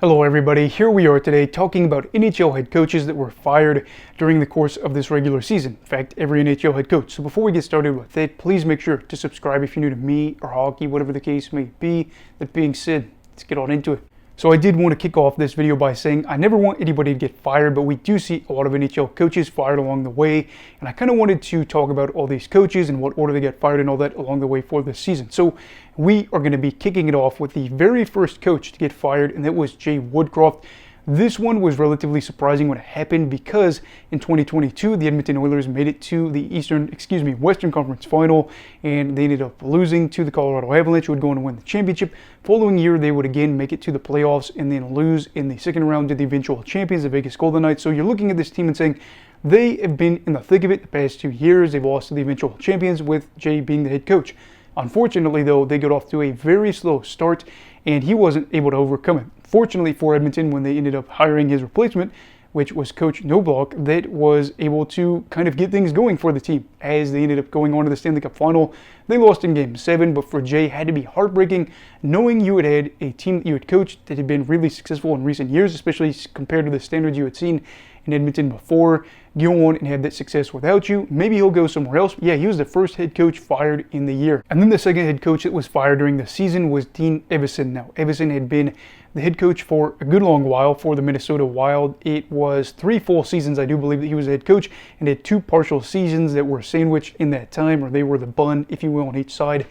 Hello everybody, here we are today talking about NHL head coaches that were fired during the course of this regular season. In fact, every NHL head coach. So before we get started with it, please make sure to subscribe if you're new to me or hockey, whatever the case may be. That being said, let's get on into it. So I did want to kick off this video by saying I never want anybody to get fired, but we do see a lot of NHL coaches fired along the way. And I kind of wanted to talk about all these coaches and what order they get fired and all that along the way for this season. So we are going to be kicking it off with the very first coach to get fired, and that was Jay Woodcroft. This one was relatively surprising when it happened because in 2022, the Edmonton Oilers made it to the Western Conference Final, and they ended up losing to the Colorado Avalanche, who would go on to win the championship. Following year, they would again make it to the playoffs and then lose in the second round to the eventual champions, the Vegas Golden Knights. So you're looking at this team and saying, they have been in the thick of it the past 2 years. They've lost to the eventual champions with Jay being the head coach. Unfortunately, though, they got off to a very slow start, and he wasn't able to overcome it. Fortunately for Edmonton, when they ended up hiring his replacement, which was Coach Knobloch, that was able to kind of get things going for the team as they ended up going on to the Stanley Cup Final. They lost in Game 7, but for Jay, it had to be heartbreaking knowing you had had a team that you had coached that had been really successful in recent years, especially compared to the standards you had seen in Edmonton before, go on and have that success without you. Maybe he'll go somewhere else. Yeah, he was the first head coach fired in the year. And then the second head coach that was fired during the season was Dean Evason. Now, Evason had been the head coach for a good long while for the Minnesota Wild. It was 3 full seasons, I do believe, that he was the head coach, and had 2 partial seasons that were sandwiched in that time, or they were the bun, if you will, on each side.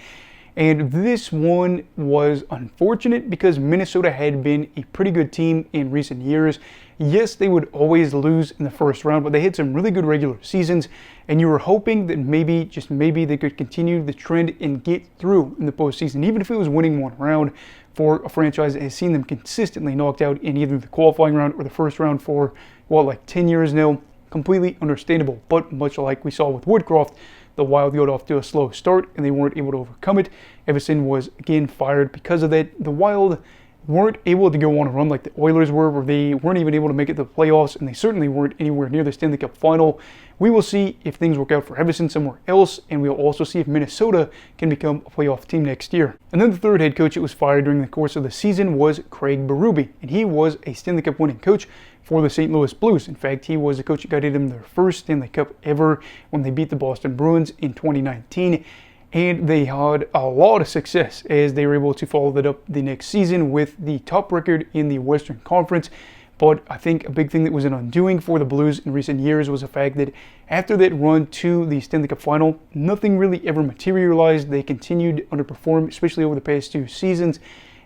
And this one was unfortunate because Minnesota had been a pretty good team in recent years. Yes, they would always lose in the first round, but they had some really good regular seasons, and you were hoping that maybe, just maybe, they could continue the trend and get through in the postseason, even if it was winning one round for a franchise that has seen them consistently knocked out in either the qualifying round or the first round for, well, like 10 years now. Completely understandable, but much like we saw with Woodcroft, the Wild got off to a slow start and they weren't able to overcome it. Evason was again fired because of that. The Wild weren't able to go on a run like the Oilers were, where they weren't even able to make it to the playoffs, and they certainly weren't anywhere near the Stanley Cup Final. We will see if things work out for Evason somewhere else, and we'll also see if Minnesota can become a playoff team next year. And then the third head coach that was fired during the course of the season was Craig Berube, and he was a Stanley Cup winning coach for the St. Louis Blues. In fact, he was the coach that guided them their first Stanley Cup ever when they beat the Boston Bruins in 2019. And they had a lot of success as they were able to follow that up the next season with the top record in the Western Conference. But I think a big thing that was an undoing for the Blues in recent years was the fact that after that run to the Stanley Cup Final, nothing really ever materialized. They continued to underperform, especially over the past 2 seasons.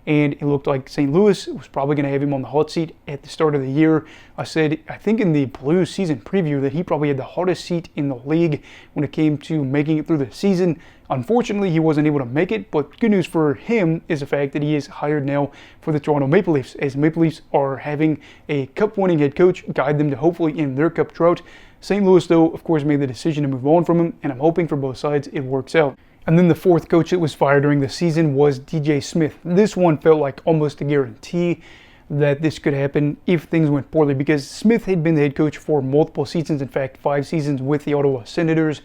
And it looked like St. Louis was probably going to have him on the hot seat at the start of the year. I said, I think in the Blues season preview, that he probably had the hottest seat in the league when it came to making it through the season. Unfortunately, he wasn't able to make it, but good news for him is the fact that he is hired now for the Toronto Maple Leafs, as the Maple Leafs are having a cup-winning head coach guide them to hopefully end their cup drought. St. Louis, though, of course, made the decision to move on from him, and I'm hoping for both sides it works out. And then the fourth coach that was fired during the season was DJ Smith. This one felt like almost a guarantee that this could happen if things went poorly, because Smith had been the head coach for multiple seasons, in fact 5 seasons with the Ottawa Senators,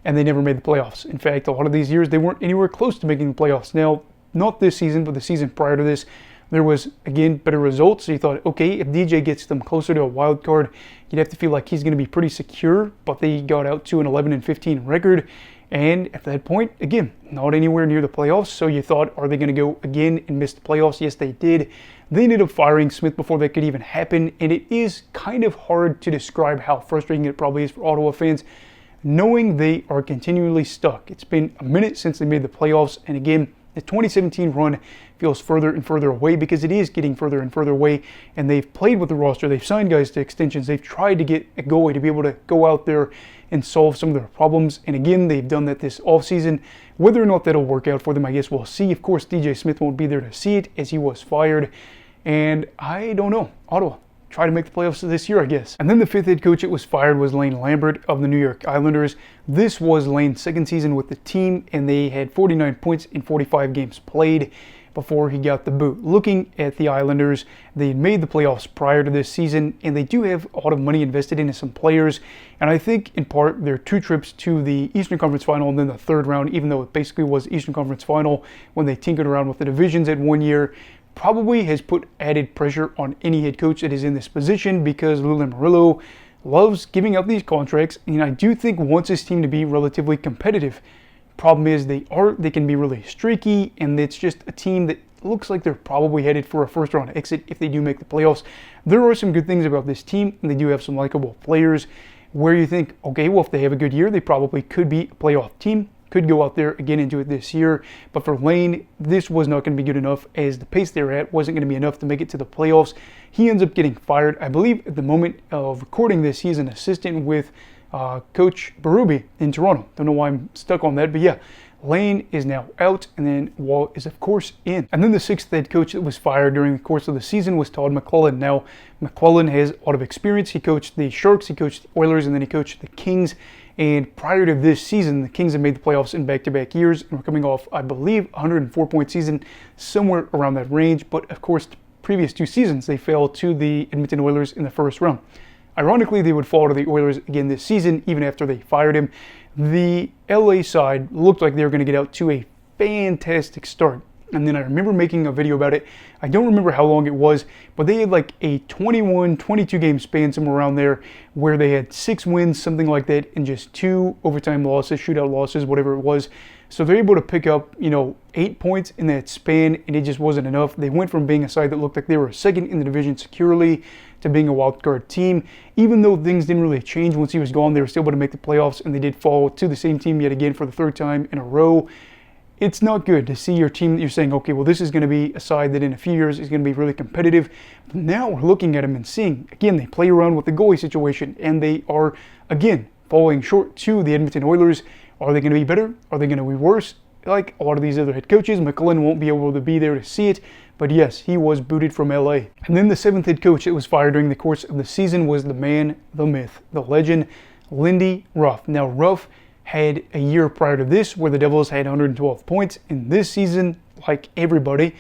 and they never made the playoffs. In fact, a lot of these years they weren't anywhere close to making the playoffs. Now, not this season, but the season prior to this, there was, again, better results. So you thought, okay, if DJ gets them closer to a wild card, you'd have to feel like he's going to be pretty secure, but they got out to an 11-15 record. And at that point, again, not anywhere near the playoffs. So you thought, are they going to go again and miss the playoffs? Yes, they did. They ended up firing Smith before that could even happen. And it is kind of hard to describe how frustrating it probably is for Ottawa fans, knowing they are continually stuck. It's been a minute since they made the playoffs. And again, the 2017 run feels further and further away because it is getting further and further away. And they've played with the roster. They've signed guys to extensions. They've tried to get a goalie to be able to go out there and solve some of their problems. And again, they've done that this offseason. Whether or not that'll work out for them, I guess we'll see. Of course, DJ Smith won't be there to see it as he was fired. And I don't know. Ottawa, try to make the playoffs this year, I guess. And then the fifth head coach that was fired was Lane Lambert of the New York Islanders. This was Lane's second season with the team, and they had 49 points in 45 games played before he got the boot. Looking at the Islanders, they made the playoffs prior to this season, and they do have a lot of money invested into some players. And I think in part their 2 trips to the Eastern Conference Final and then the third round, even though it basically was Eastern Conference Final when they tinkered around with the divisions at one year, probably has put added pressure on any head coach that is in this position, because Lou Lamoriello loves giving out these contracts, and I do think wants his team to be relatively competitive. Problem is they can be really streaky, and it's just a team that looks like they're probably headed for a first round exit if they do make the playoffs. There are some good things about this team, and they do have some likable players where you think, okay, well, if they have a good year, they probably could be a playoff team, could go out there again and do it this year. But for Lane, this was not going to be good enough, as the pace they're at wasn't going to be enough to make it to the playoffs. He ends up getting fired. I believe at the moment of recording this, he's an assistant with Coach Berube in Toronto. Don't know why I'm stuck on that, but yeah, Lane is now out, and then Wall is of course in. And then the sixth head coach that was fired during the course of the season was Todd McLellan. Now, McLellan has a lot of experience. He coached the Sharks, he coached the Oilers, and then he coached the Kings. And prior to this season, the Kings have made the playoffs in back-to-back years, and we're coming off, I believe, a 104-point season, somewhere around that range. But of course, the previous two seasons, they fell to the Edmonton Oilers in the first round. Ironically, they would fall to the Oilers again this season, even after they fired him. The LA side looked like they were going to get out to a fantastic start. And then I remember making a video about it. I don't remember how long it was, but they had like a 21, 22 game span, somewhere around there, where they had 6 wins, something like that, and just 2 overtime losses, shootout losses, whatever it was. So they're able to pick up, 8 points in that span, and it just wasn't enough. They went from being a side that looked like they were second in the division securely to being a wild card team. Even though things didn't really change once he was gone, they were still able to make the playoffs, and they did fall to the same team yet again for the 3rd time in a row. It's not good to see your team that you're saying, okay, well, this is going to be a side that in a few years is going to be really competitive. But now we're looking at them and seeing, again, they play around with the goalie situation, and they are, again, falling short to the Edmonton Oilers. Are they going to be better? Are they going to be worse? Like a lot of these other head coaches, McLellan won't be able to be there to see it. But yes, he was booted from LA. And then the 7th head coach that was fired during the course of the season was the man, the myth, the legend, Lindy Ruff. Now, Ruff had a year prior to this where the Devils had 112 points. In this season, like everybody,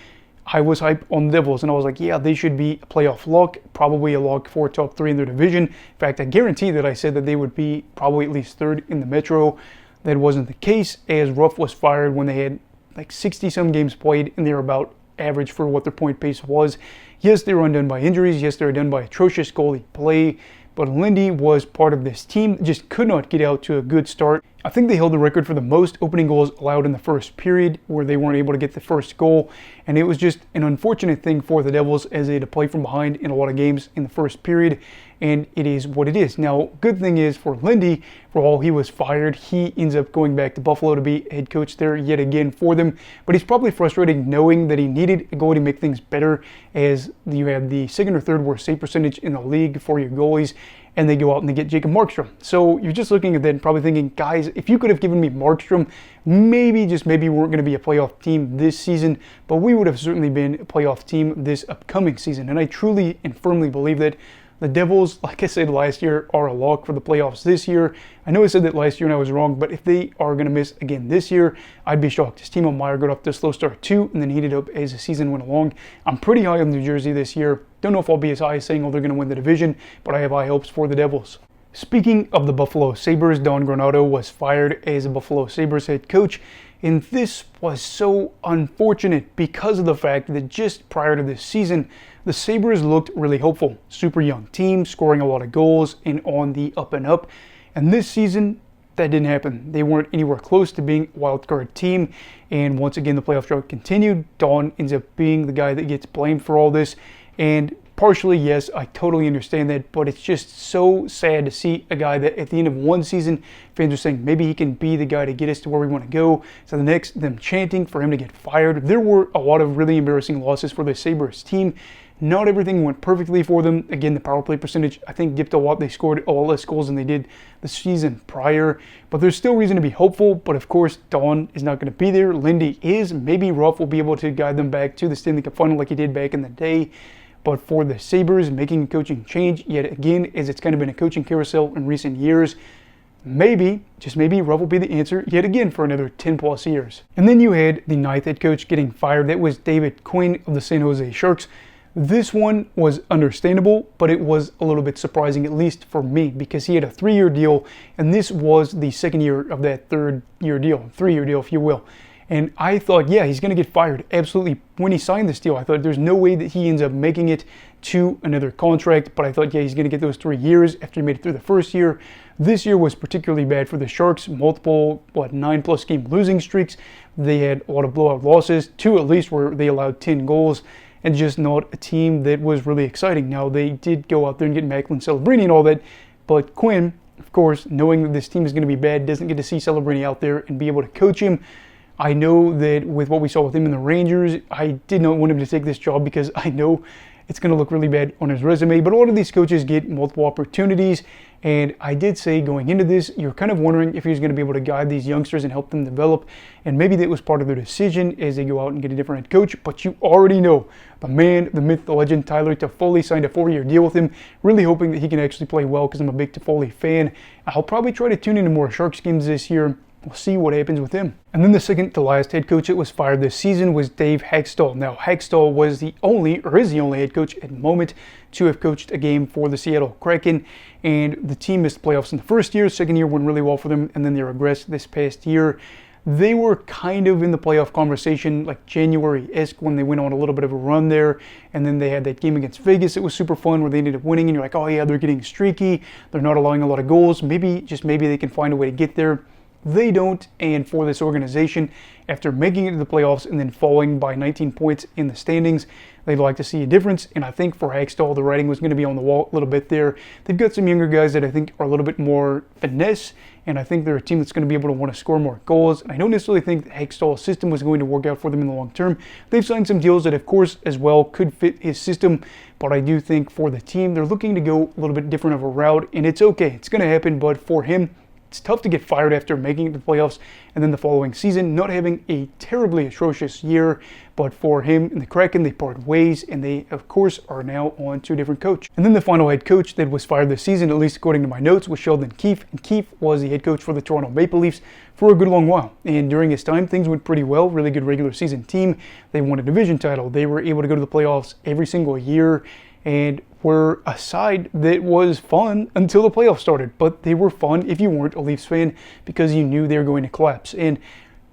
I was hyped on the Devils, and I was like, yeah, they should be a playoff lock, probably a lock for top 3 in their division. In fact, I guarantee that I said that they would be probably at least 3rd in the Metro. That wasn't the case, as Ruff was fired when they had like 60-some games played, and they were about average for what their point pace was. Yes, they were undone by injuries. Yes, they were done by atrocious goalie play. But Lindy was part of this team that just could not get out to a good start. I think they held the record for the most opening goals allowed in the first period, where they weren't able to get the first goal. And it was just an unfortunate thing for the Devils, as they had to play from behind in a lot of games in the first period. And it is what it is. Now, good thing is for Lindy, for all he was fired, he ends up going back to Buffalo to be head coach there yet again for them. But he's probably frustrated knowing that he needed a goalie to make things better, as you have the 2nd or 3rd worst save percentage in the league for your goalies, and they go out and they get Jacob Markstrom. So you're just looking at that and probably thinking, guys, if you could have given me Markstrom, maybe, just maybe, we weren't going to be a playoff team this season, but we would have certainly been a playoff team this upcoming season. And I truly and firmly believe that. The Devils, like I said last year, are a lock for the playoffs this year. I know I said that last year and I was wrong, but if they are going to miss again this year, I'd be shocked. As Timo Meier got off to a slow start too, and then heated up as the season went along. I'm pretty high on New Jersey this year. Don't know if I'll be as high as saying, oh, they're going to win the division, but I have high hopes for the Devils. Speaking of the Buffalo Sabres, Don Granato was fired as a Buffalo Sabres head coach. And this was so unfortunate because of the fact that just prior to this season, the Sabres looked really hopeful. Super young team, scoring a lot of goals and on the up and up. And this season, that didn't happen. They weren't anywhere close to being a wild card team. And once again, the playoff drought continued. Don ends up being the guy that gets blamed for all this. And partially, yes, I totally understand that, but it's just so sad to see a guy that at the end of one season, fans are saying maybe he can be the guy to get us to where we want to go. So the next, them chanting for him to get fired. There were a lot of really embarrassing losses for the Sabres team. Not everything went perfectly for them. Again, the power play percentage, I think, dipped a lot. They scored a lot less goals than they did the season prior. But there's still reason to be hopeful. But of course, Don is not going to be there. Lindy is. Maybe Ruff will be able to guide them back to the Stanley Cup final like he did back in the day. But for the Sabres, making a coaching change yet again, as it's kind of been a coaching carousel in recent years, maybe, just maybe, Ruff will be the answer yet again for another 10 plus years. And then you had the 9th head coach getting fired. That was David Quinn of the San Jose Sharks. This one was understandable, but it was a little bit surprising, at least for me, because he had a 3-year deal, and this was the 2nd year of that 3rd-year deal, 3-year deal, if you will. And I thought, yeah, he's going to get fired. Absolutely. When he signed this deal, I thought there's no way that he ends up making it to another contract. But I thought, yeah, he's going to get those 3 years after he made it through the first year. This year was particularly bad for the Sharks. Multiple, 9+ game losing streaks. They had a lot of blowout losses, 2 at least where they allowed 10 goals. And just not a team that was really exciting. Now, they did go out there and get Macklin, Celebrini and all that. But Quinn, of course, knowing that this team is going to be bad, doesn't get to see Celebrini out there and be able to coach him. I know that with what we saw with him in the Rangers, I did not want him to take this job because I know it's going to look really bad on his resume. But a lot of these coaches get multiple opportunities. And I did say going into this, you're kind of wondering if he's going to be able to guide these youngsters and help them develop. And maybe that was part of their decision as they go out and get a different head coach. But you already know the man, the myth, the legend, Tyler Toffoli signed a 4-year deal with him. Really hoping that he can actually play well because I'm a big Toffoli fan. I'll probably try to tune into more Sharks games this year. We'll see what happens with him. And then the second to last head coach that was fired this season was Dave Hextall. Now, Hextall was the only, or is the only head coach at the moment to have coached a game for the Seattle Kraken. And the team missed the playoffs in the first year. Second year went really well for them, and then they regressed this past year. They were kind of in the playoff conversation like January-esque when they went on a little bit of a run there. And then they had that game against Vegas. It was super fun where they ended up winning. And you're like, oh yeah, they're getting streaky. They're not allowing a lot of goals. Maybe they can find a way to get there. They don't, and for this organization, after making it to the playoffs and then falling by 19 points in the standings, they'd like to see a difference. And I think for Hextall, the writing was going to be on the wall a little bit there. They've got some younger guys that I think are a little bit more finesse, and I think they're a team that's going to be able to want to score more goals. And I don't necessarily think that Hextall's system was going to work out for them in the long term. They've signed some deals that, of course, as well could fit his system, but I do think for the team, they're looking to go a little bit different of a route, and it's okay. It's going to happen, but for him, it's tough to get fired after making it to the playoffs and then the following season not having a terribly atrocious year. But for him and the Kraken, they parted ways, and they, of course, are now on to a different coach. And then the final head coach that was fired this season, at least according to my notes, was Sheldon Keefe. And Keefe was the head coach for the Toronto Maple Leafs for a good long while. And during his time, things went pretty well. Really good regular season team. They won a division title. They were able to go to the playoffs every single year, and were a side that was fun until the playoffs started. But they were fun if you weren't a Leafs fan because you knew they were going to collapse. And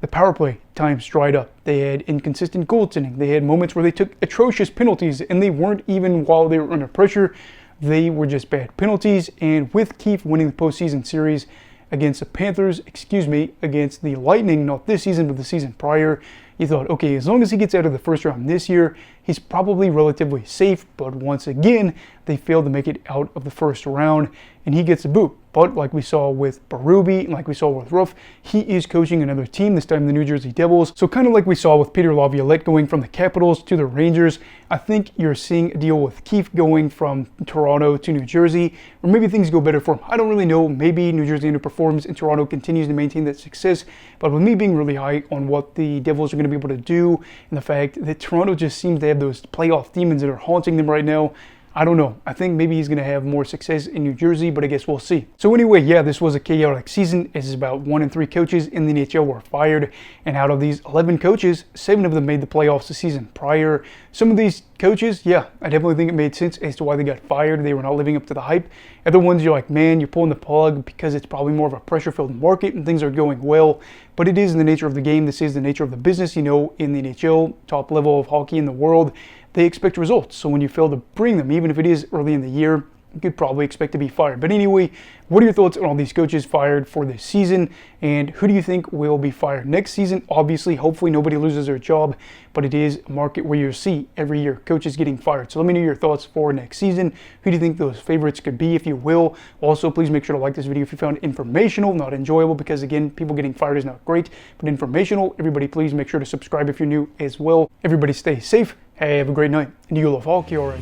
the power play times dried up. They had inconsistent goaltending. They had moments where they took atrocious penalties, and they weren't even while they were under pressure. They were just bad penalties. And with Keefe winning the postseason series against against the Lightning, not this season, but the season prior, you thought, okay, as long as he gets out of the first round this year, he's probably relatively safe. But once again, they failed to make it out of the first round, and he gets a boot. But like we saw with Berube, and like we saw with Ruff, he is coaching another team, this time the New Jersey Devils. So kind of like we saw with Peter Laviolette going from the Capitals to the Rangers, I think you're seeing a deal with Keefe going from Toronto to New Jersey, or maybe things go better for him. I don't really know. Maybe New Jersey underperforms and Toronto continues to maintain that success. But with me being really high on what the Devils are going to be able to do, and the fact that Toronto just seems to have those playoff demons that are haunting them right now, I don't know. I think maybe he's going to have more success in New Jersey, but I guess we'll see. So anyway, yeah, this was a chaotic season. This is about 1 in 3 coaches in the NHL were fired. And out of these 11 coaches, 7 of them made the playoffs the season prior. Some of these coaches, yeah, I definitely think it made sense as to why they got fired. They were not living up to the hype. Other ones, you're like, man, you're pulling the plug because it's probably more of a pressure-filled market and things are going well. But it is the nature of the game. This is the nature of the business. You know, in the NHL, top level of hockey in the world, they expect results. So when you fail to bring them, even if it is early in the year, you could probably expect to be fired. But anyway, what are your thoughts on all these coaches fired for this season? And who do you think will be fired next season? Obviously, hopefully nobody loses their job, but it is a market where you see every year coaches getting fired. So let me know your thoughts for next season. Who do you think those favorites could be, if you will? Also, please make sure to like this video if you found it informational, not enjoyable, because again, people getting fired is not great, but informational. Everybody, please make sure to subscribe if you're new as well. Everybody stay safe. Hey, have a great night. And you love hockey, alright?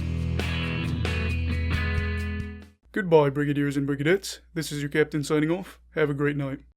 Goodbye, Brigadiers and Brigadettes. This is your captain signing off. Have a great night.